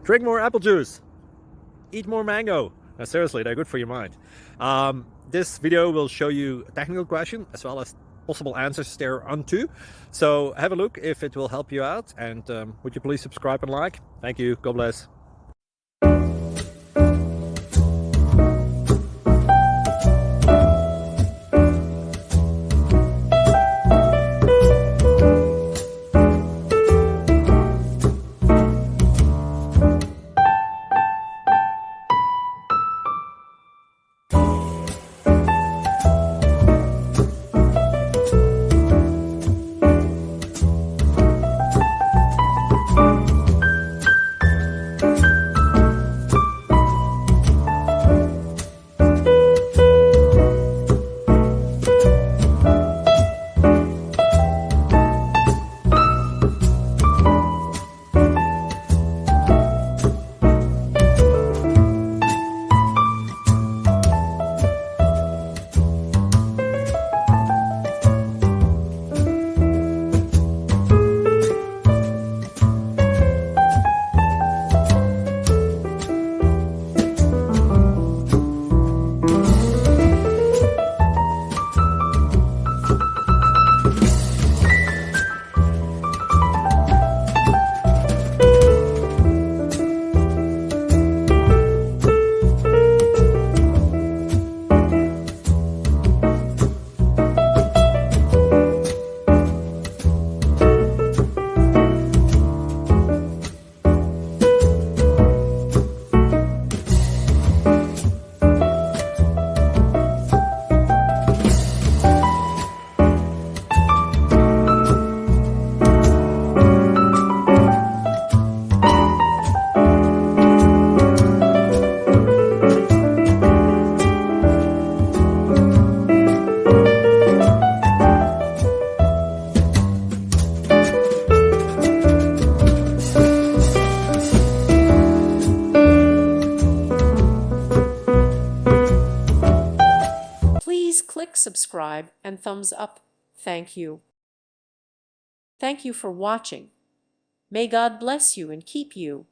Drink more apple juice. Eat more mango. Seriously, they're good for your mind. This video will show you a technical question as well as possible answers thereunto. So have a look if it will help you out, and would you please subscribe and like? Thank you. God bless. Please click subscribe and thumbs up. Thank you. Thank you for watching. May God bless you and keep you.